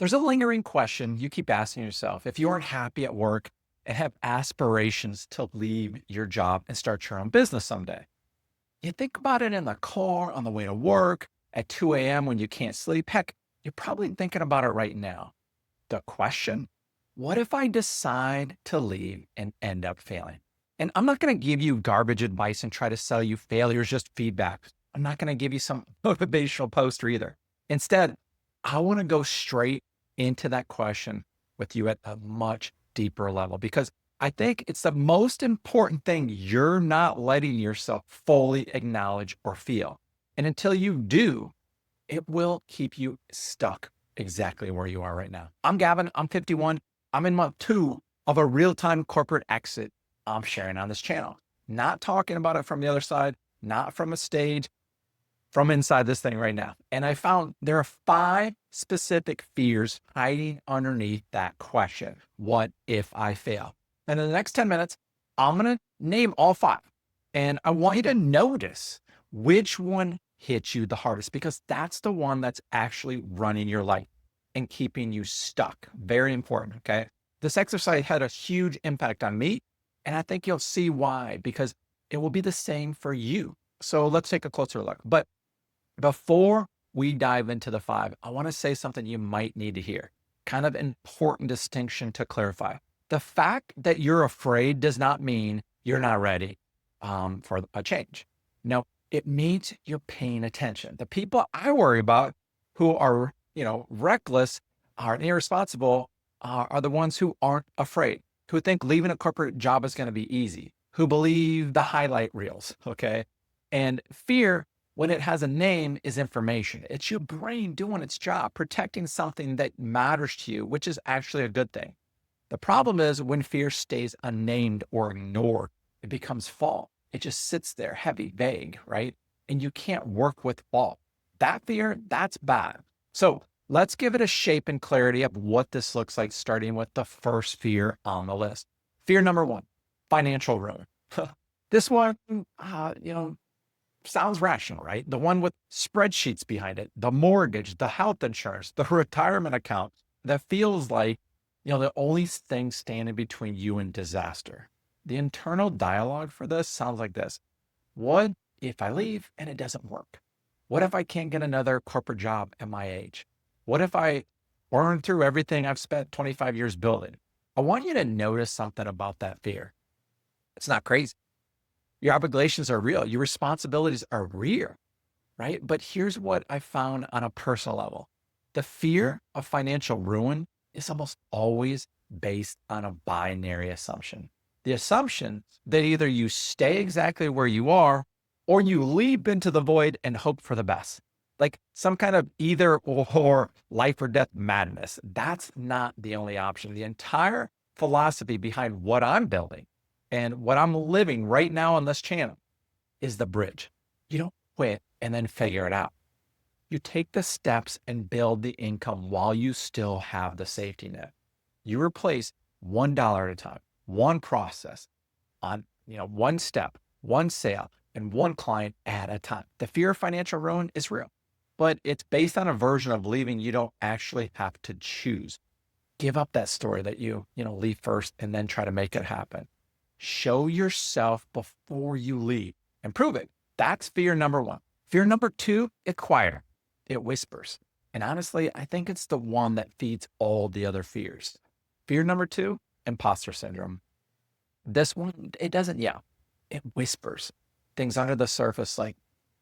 There's a lingering question you keep asking yourself. If you aren't happy at work and have aspirations to leave your job and start your own business someday, you think about it in the car on the way to work at 2 a.m. when you can't sleep. Heck, you're probably thinking about it right now. The question, what if I decide to leave and end up failing? And I'm not going to give you garbage advice and try to sell you failures, just feedback. I'm not going to give you some motivational poster either. Instead, I want to go straight into that question with you at a much deeper level because I think it's the most important thing you're not letting yourself fully acknowledge or feel. And until you do, it will keep you stuck exactly where you are right now. I'm Gavin. I'm 51. I'm in month 2 of a real-time corporate exit I'm sharing on this channel. Not talking about it from the other side, not from a stage, from inside this thing right now. And I found there are 5 specific fears hiding underneath that question. What if I fail? And in the next 10 minutes, I'm going to name all 5. And I want you to notice which one hits you the hardest because that's the one that's actually running your life and keeping you stuck. Very important. Okay. This exercise had a huge impact on me. And I think you'll see why, because it will be the same for you. So let's take a closer look. But before we dive into the 5, I want to say something you might need to hear. Kind of important distinction to clarify. The fact that you're afraid does not mean you're not ready for a change. No, it means you're paying attention. The people I worry about who are, reckless, are irresponsible, are the ones who aren't afraid, who think leaving a corporate job is going to be easy, who believe the highlight reels. Okay. And fear, when it has a name, is information. It's your brain doing its job, protecting something that matters to you, which is actually a good thing. The problem is when fear stays unnamed or ignored, it becomes fault. It just sits there heavy, vague, right? And you can't work with fault. That fear, that's bad. So let's give it a shape and clarity of what this looks like, starting with the first fear on the list. Fear number 1, financial ruin. This one, sounds rational, right? The one with spreadsheets behind it, the mortgage, the health insurance, the retirement account that feels like, the only thing standing between you and disaster. The internal dialogue for this sounds like this. What if I leave and it doesn't work? What if I can't get another corporate job at my age? What if I burn through everything I've spent 25 years building? I want you to notice something about that fear. It's not crazy. Your obligations are real. Your responsibilities are real, right? But here's what I found on a personal level. The fear of financial ruin is almost always based on a binary assumption. The assumption that either you stay exactly where you are or you leap into the void and hope for the best. Like some kind of either or life or death madness. That's not the only option. The entire philosophy behind what I'm building and what I'm living right now on this channel is the bridge. You don't quit and then figure it out. You take the steps and build the income while you still have the safety net. You replace $1 at a time, one process on, one step, one sale, and one client at a time. The fear of financial ruin is real, but it's based on a version of leaving you don't actually have to choose. Give up that story that you leave first and then try to make it happen. Show yourself before you leave and prove it. That's fear number 1. Fear number 2, it's quieter. It whispers. And honestly, I think it's the one that feeds all the other fears. Fear number 2, imposter syndrome. This one, it doesn't yell. It whispers things under the surface like,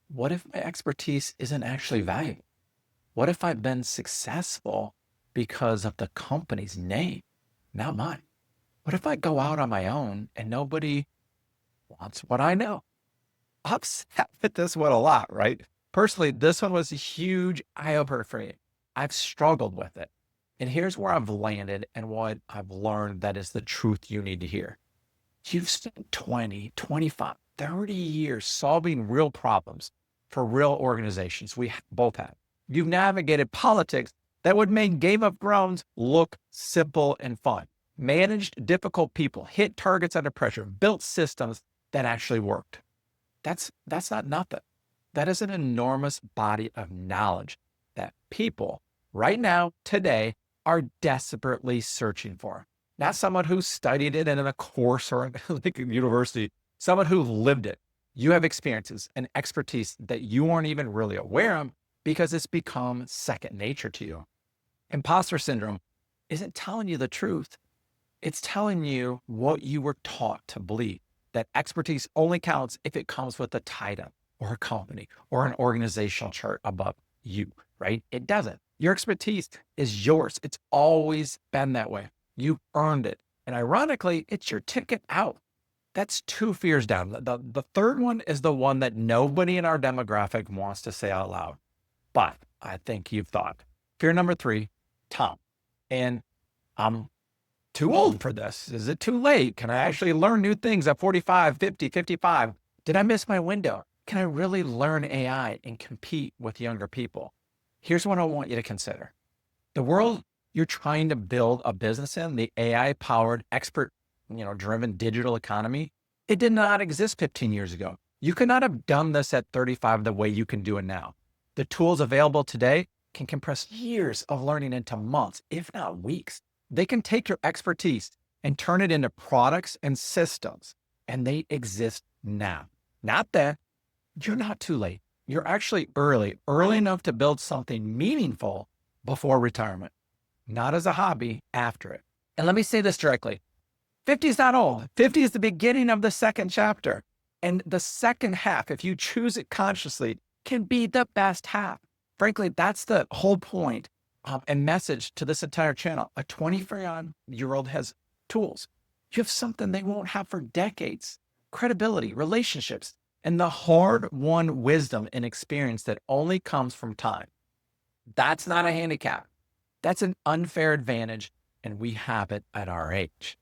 what if my expertise isn't actually valuable? What if I've been successful because of the company's name, not mine? What if I go out on my own and nobody wants what I know? I've sat with this one a lot, right? Personally, this one was a huge eye-opener for me. I've struggled with it. And here's where I've landed and what I've learned that is the truth you need to hear. You've spent 20, 25, 30 years solving real problems for real organizations. We both have. You've navigated politics that would make Game of Thrones look simple and fun, managed difficult people, hit targets under pressure, built systems that actually worked. That's not nothing. That is an enormous body of knowledge that people right now, today, are desperately searching for. Not someone who studied it in a course or like a university, someone who lived it. You have experiences and expertise that you aren't even really aware of because it's become second nature to you. Imposter syndrome isn't telling you the truth. It's telling you what you were taught to believe, that expertise only counts if it comes with a title or a company or an organizational chart above you, right? It doesn't. Your expertise is yours. It's always been that way. You earned it. And ironically, it's your ticket out. That's 2 fears down. The third one is the one that nobody in our demographic wants to say out loud, but I think you've thought. Fear number 3, Tom. And I'm too old for this. Is it too late? Can I actually learn new things at 45, 50, 55? Did I miss my window? Can I really learn AI and compete with younger people? Here's what I want you to consider. The world you're trying to build a business in, the AI-powered, expert-driven digital economy, it did not exist 15 years ago. You could not have done this at 35 the way you can do it now. The tools available today can compress years of learning into months, if not weeks. They can take your expertise and turn it into products and systems, and they exist now. Not then. You're not too late. You're actually early enough to build something meaningful before retirement, not as a hobby after it. And let me say this directly. 50 is not old. 50 is the beginning of the second chapter. And the second half, if you choose it consciously, can be the best half. Frankly, that's the whole point and message to this entire channel. A 24-year-old has tools. You have something they won't have for decades. Credibility, relationships, and the hard-won wisdom and experience that only comes from time. That's not a handicap. That's an unfair advantage, and we have it at our age.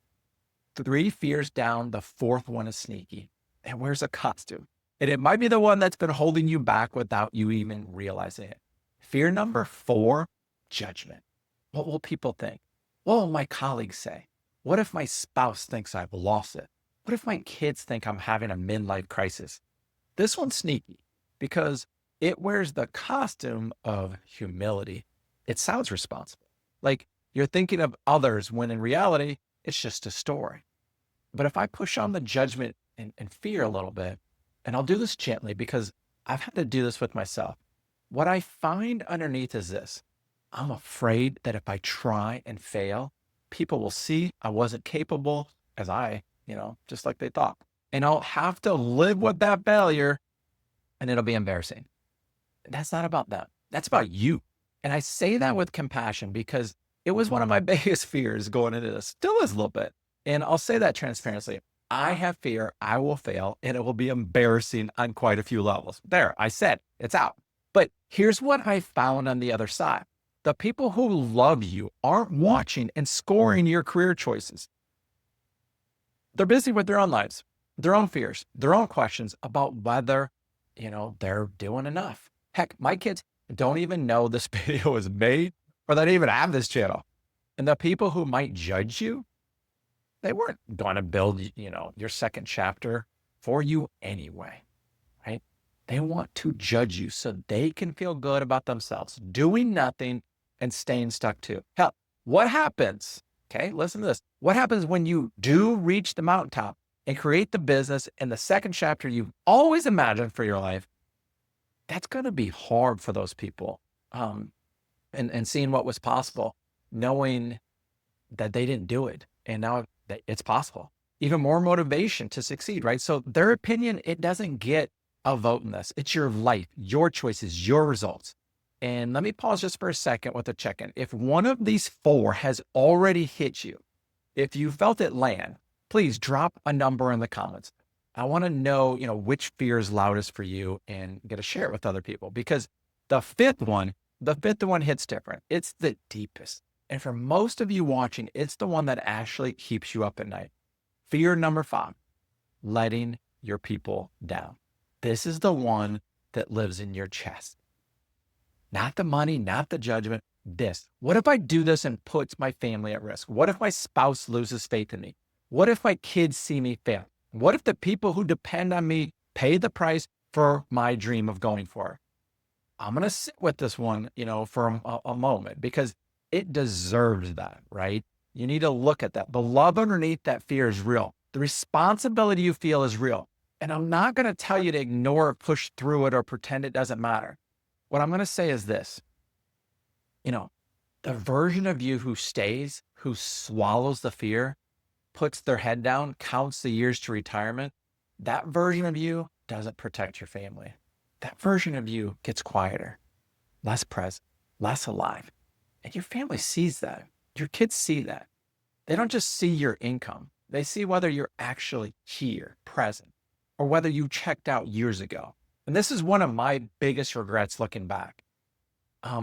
3 fears down, the 4th one is sneaky. And wears a costume. And it might be the one that's been holding you back without you even realizing it. Fear number 4, judgment. What will people think? What will my colleagues say? What if my spouse thinks I've lost it? What if my kids think I'm having a midlife crisis? This one's sneaky because it wears the costume of humility. It sounds responsible. Like you're thinking of others when in reality, it's just a story. But if I push on the judgment and fear a little bit, and I'll do this gently because I've had to do this with myself. What I find underneath is this. I'm afraid that if I try and fail, people will see I wasn't capable as just like they thought. And I'll have to live with that failure and it'll be embarrassing. That's not about them. That's about you. And I say that with compassion because it was one of my biggest fears going into this. Still is a little bit. And I'll say that transparently. I have fear I will fail and it will be embarrassing on quite a few levels. There, I said it's out. But here's what I found on the other side. The people who love you aren't watching and scoring your career choices. They're busy with their own lives, their own fears, their own questions about whether, they're doing enough. Heck, my kids don't even know this video was made or they don't even have this channel. And the people who might judge you, they weren't going to build, your second chapter for you anyway, right? They want to judge you so they can feel good about themselves, doing nothing and staying stuck too. Hell, what happens? Okay, listen to this. What happens when you do reach the mountaintop and create the business and the second chapter you've always imagined for your life? That's going to be hard for those people. And seeing what was possible, knowing that they didn't do it. And now it's possible. Even more motivation to succeed, right? So their opinion, it doesn't get a vote in this. It's your life, your choices, your results. And let me pause just for a second with a check-in. If one of these 4 has already hit you, if you felt it land, please drop a number in the comments. I want to know, which fear is loudest for you and get to share it with other people because the fifth one hits different. It's the deepest. And for most of you watching, it's the one that actually keeps you up at night. Fear number 5, letting your people down. This is the one that lives in your chest. Not the money, not the judgment, this. What if I do this and puts my family at risk? What if my spouse loses faith in me? What if my kids see me fail? What if the people who depend on me pay the price for my dream of going for it? I'm going to sit with this one, for a moment because It deserves that, right? You need to look at that. The love underneath that fear is real. The responsibility you feel is real. And I'm not going to tell you to ignore or push through it or pretend it doesn't matter. What I'm going to say is this, you know, the version of you who stays, who swallows the fear, puts their head down, counts the years to retirement, that version of you doesn't protect your family. That version of you gets quieter, less present, less alive. And your family sees that. Your kids see that. They don't just see your income. They see whether you're actually here, present, or whether you checked out years ago. And this is one of my biggest regrets looking back.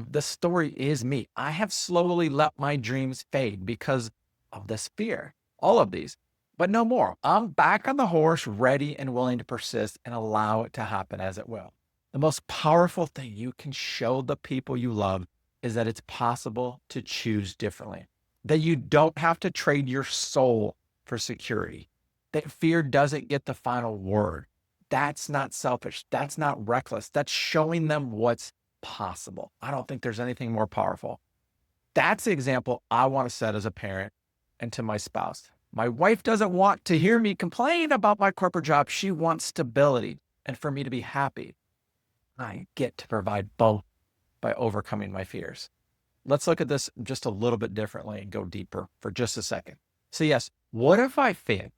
The story is me. I have slowly let my dreams fade because of this fear, all of these, but no more. I'm back on the horse, ready and willing to persist and allow it to happen as it will. The most powerful thing you can show the people you love is that it's possible to choose differently, that you don't have to trade your soul for security, that fear doesn't get the final word. That's not selfish. That's not reckless. That's showing them what's possible. I don't think there's anything more powerful. That's the example I want to set as a parent and to my spouse. My wife doesn't want to hear me complain about my corporate job. She wants stability and for me to be happy. I get to provide both by overcoming my fears. Let's look at this just a little bit differently and go deeper for just a second. So yes, what if I fail?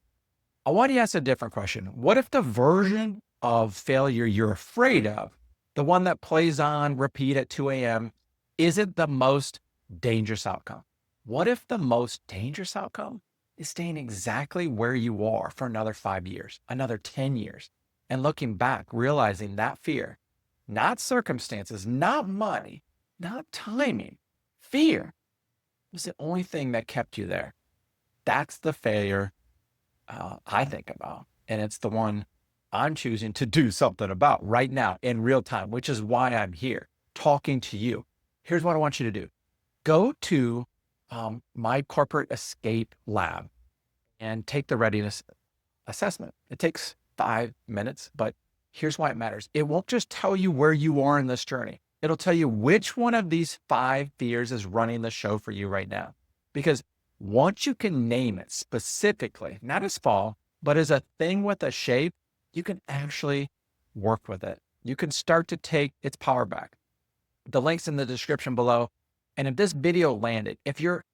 I want to ask a different question. What if the version of failure you're afraid of, the one that plays on repeat at 2 a.m., isn't the most dangerous outcome? What if the most dangerous outcome is staying exactly where you are for another 5 years, another 10 years, and looking back, realizing that fear, not circumstances, not money, not timing, fear was the only thing that kept you there. That's the failure I think about. And it's the one I'm choosing to do something about right now in real time, which is why I'm here talking to you. Here's what I want you to do. Go to my corporate escape lab and take the readiness assessment. It takes 5 minutes, but here's why it matters. It won't just tell you where you are in this journey. It'll tell you which one of these 5 fears is running the show for you right now. Because once you can name it specifically, not as fall, but as a thing with a shape, you can actually work with it. You can start to take its power back. The link's in the description below. And if this video landed, if you're,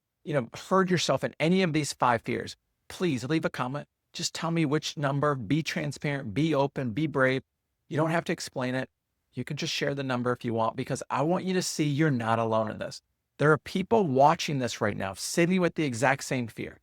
heard yourself in any of these 5 fears, please leave a comment. Just tell me which number, be transparent, be open, be brave. You don't have to explain it. You can just share the number if you want, because I want you to see you're not alone in this. There are people watching this right now, sitting with the exact same fear.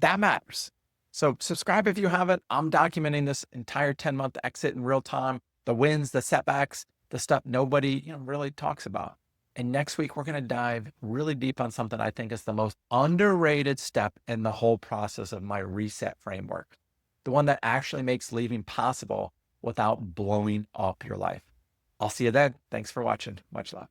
That matters. So subscribe if you haven't. I'm documenting this entire 10-month exit in real time, the wins, the setbacks, the stuff nobody really talks about. And next week, we're going to dive really deep on something I think is the most underrated step in the whole process of my reset framework, the one that actually makes leaving possible without blowing up your life. I'll see you then. Thanks for watching. Much love.